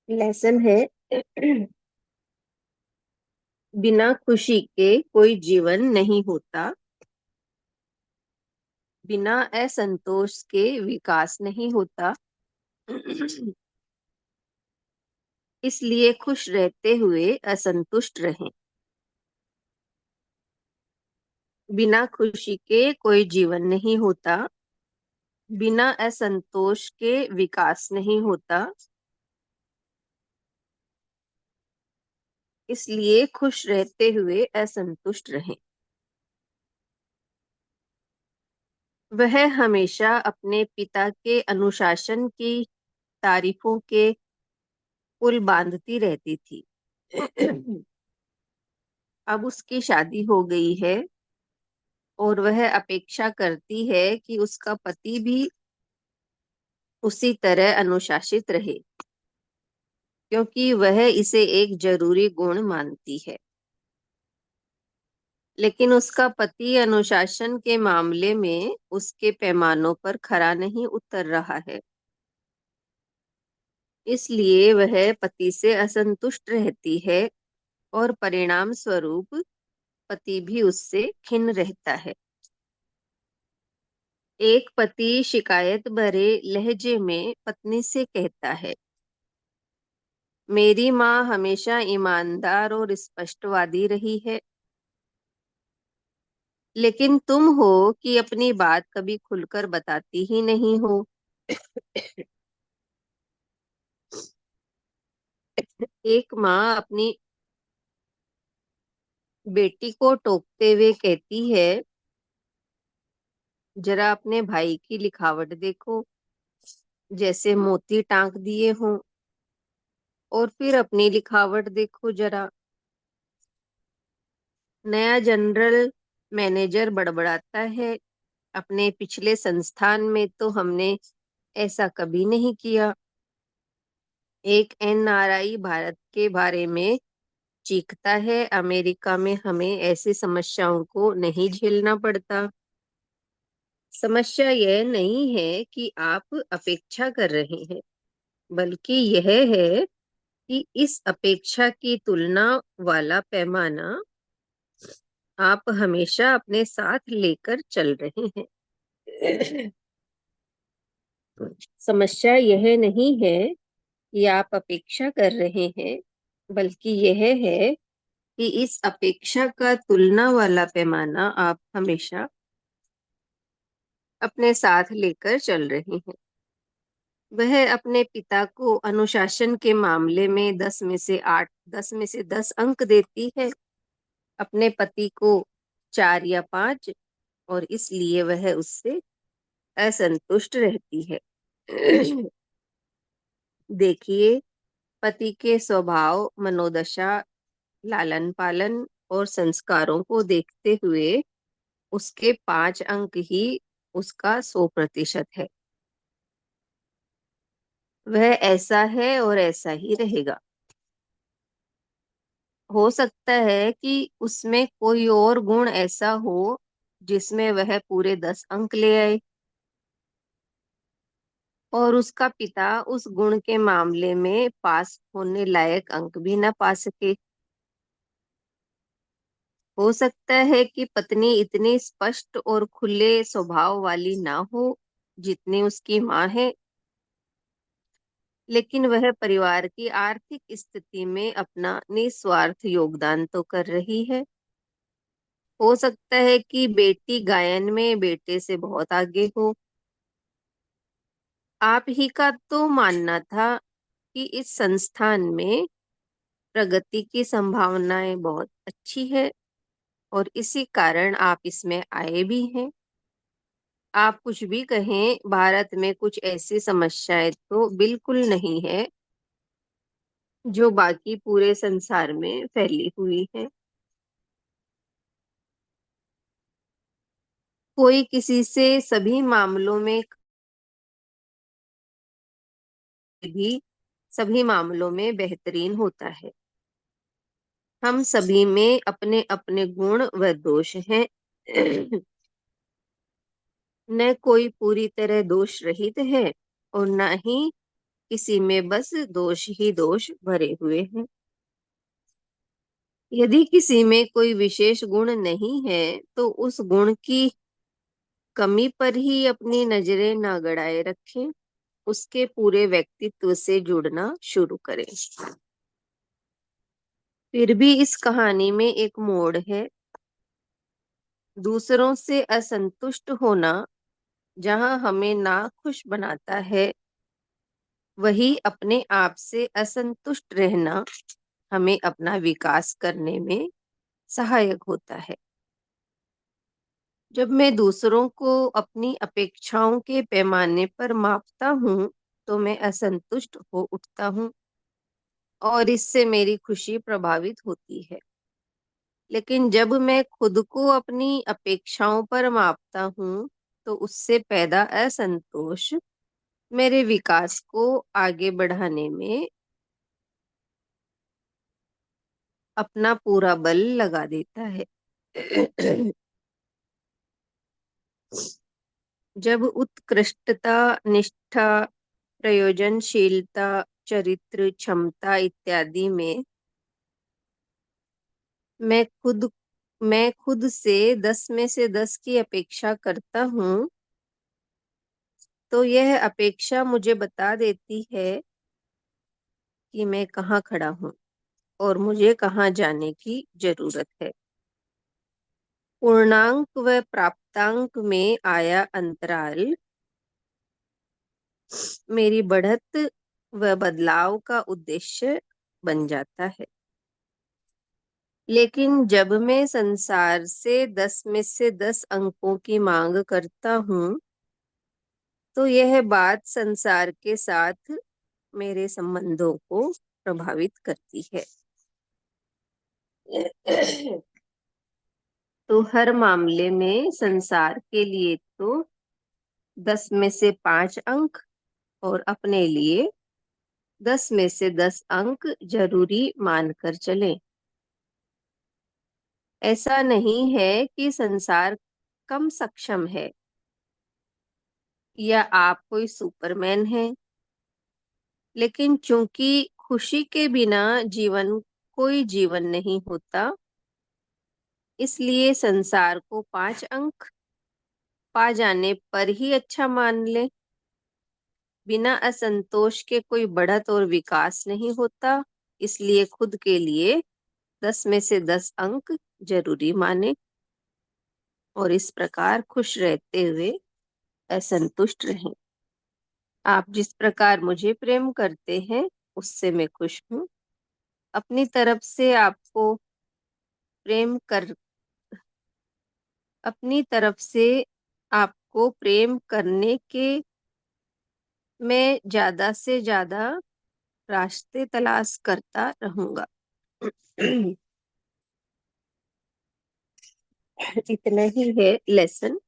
Lesson है। बिना खुशी के कोई जीवन नहीं होता। बिना असंतोष के विकास नहीं होता। इसलिए खुश रहते हुए असंतुष्ट रहें। बिना खुशी के कोई जीवन नहीं होता। बिना असंतोष के विकास नहीं होता। इसलिए खुश रहते हुए असंतुष्ट रहें। वह हमेशा अपने पिता के अनुशासन की तारीफों के पुल बांधती रहती थी। अब उसकी शादी हो गई है और वह अपेक्षा करती है कि उसका पति भी उसी तरह अनुशासित रहे, क्योंकि वह इसे एक जरूरी गुण मानती है। लेकिन उसका पति अनुशासन के मामले में उसके पैमानों पर खरा नहीं उतर रहा है। इसलिए वह पति से असंतुष्ट रहती है और परिणाम स्वरूप पति भी उससे खिन्न रहता है। एक पति शिकायत भरे लहजे में पत्नी से कहता है, मेरी माँ हमेशा ईमानदार और स्पष्टवादी रही है, लेकिन तुम हो कि अपनी बात कभी खुलकर बताती ही नहीं हो। एक माँ अपनी बेटी को टोकते हुए कहती है, जरा अपने भाई की लिखावट देखो, जैसे मोती टांक दिए हों। और फिर अपनी लिखावट देखो जरा। नया जनरल मैनेजर बड़बड़ाता है, अपने पिछले संस्थान में तो हमने ऐसा कभी नहीं किया। एक एनआरआई भारत के बारे में चीखता है, अमेरिका में हमें ऐसी समस्याओं को नहीं झेलना पड़ता। समस्या यह नहीं है कि आप अपेक्षा कर रहे हैं, बल्कि यह है कि इस अपेक्षा की तुलना वाला पैमाना आप हमेशा अपने साथ लेकर चल रहे हैं। समस्या यह नहीं है कि आप अपेक्षा कर रहे हैं, बल्कि यह है कि इस अपेक्षा का तुलना वाला पैमाना आप हमेशा अपने साथ लेकर चल रहे हैं। वह अपने पिता को अनुशासन के मामले में 10 में से 8, 10 में से 10 अंक देती है, अपने पति को 4 या 5, और इसलिए वह उससे असंतुष्ट रहती है। देखिए, पति के स्वभाव, मनोदशा, लालन पालन और संस्कारों को देखते हुए उसके 5 अंक ही उसका 100% है। वह ऐसा है और ऐसा ही रहेगा। हो सकता है कि उसमें कोई और गुण ऐसा हो जिसमें वह पूरे 10 अंक ले आए, और उसका पिता उस गुण के मामले में पास होने लायक अंक भी ना पा सके। हो सकता है कि पत्नी इतनी स्पष्ट और खुले स्वभाव वाली ना हो जितनी उसकी माँ है, लेकिन वह परिवार की आर्थिक स्थिति में अपना निस्वार्थ योगदान तो कर रही है। हो सकता है कि बेटी गायन में बेटे से बहुत आगे हो। आप ही का तो मानना था कि इस संस्थान में प्रगति की संभावनाएं बहुत अच्छी है, और इसी कारण आप इसमें आए भी हैं। आप कुछ भी कहें, भारत में कुछ ऐसी समस्याएं तो बिल्कुल नहीं है जो बाकी पूरे संसार में फैली हुई है। कोई किसी से सभी मामलों में भी सभी मामलों में बेहतरीन होता है। हम सभी में अपने अपने गुण व दोष हैं। न कोई पूरी तरह दोष रहित है और न ही किसी में बस दोष ही दोष भरे हुए हैं। यदि किसी में कोई विशेष गुण नहीं है तो उस गुण की कमी पर ही अपनी नजरें ना गड़ाए रखें, उसके पूरे व्यक्तित्व से जुड़ना शुरू करें। फिर भी इस कहानी में एक मोड़ है। दूसरों से असंतुष्ट होना जहां हमें नाखुश बनाता है, वही अपने आप से असंतुष्ट रहना हमें अपना विकास करने में सहायक होता है। जब मैं दूसरों को अपनी अपेक्षाओं के पैमाने पर मापता हूँ, तो मैं असंतुष्ट हो उठता हूँ और इससे मेरी खुशी प्रभावित होती है। लेकिन जब मैं खुद को अपनी अपेक्षाओं पर मापता हूँ, तो उससे पैदा असंतोष मेरे विकास को आगे बढ़ाने में अपना पूरा बल लगा देता है। जब उत्कृष्टता, निष्ठा, प्रयोजनशीलता, चरित्र, क्षमता इत्यादि में मैं खुद मैं खुद से 10 में से 10 की अपेक्षा करता हूँ, तो यह अपेक्षा मुझे बता देती है कि मैं कहाँ खड़ा हूँ और मुझे कहाँ जाने की जरूरत है। पूर्णांक व प्राप्तांक में आया अंतराल मेरी बढ़त व बदलाव का उद्देश्य बन जाता है। लेकिन जब मैं संसार से 10 में से 10 अंकों की मांग करता हूँ, तो यह बात संसार के साथ मेरे संबंधों को प्रभावित करती है। तो हर मामले में संसार के लिए तो 10 में से 5 अंक और अपने लिए 10 में से 10 अंक जरूरी मानकर चलें। ऐसा नहीं है कि संसार कम सक्षम है या आप कोई सुपरमैन हैं, लेकिन चूंकि खुशी के बिना जीवन कोई जीवन नहीं होता, इसलिए संसार को 5 अंक पा जाने पर ही अच्छा मान ले। बिना असंतोष के कोई बढ़त और विकास नहीं होता, इसलिए खुद के लिए 10 में से 10 अंक जरूरी माने और इस प्रकार खुश रहते हुए असंतुष्ट रहें। आप जिस प्रकार मुझे प्रेम करते हैं, उससे मैं खुश हूँ। अपनी तरफ से आपको प्रेम कर अपनी तरफ से आपको प्रेम करने के मैं ज्यादा से ज्यादा रास्ते तलाश करता रहूंगा। इतना ही है लेसन।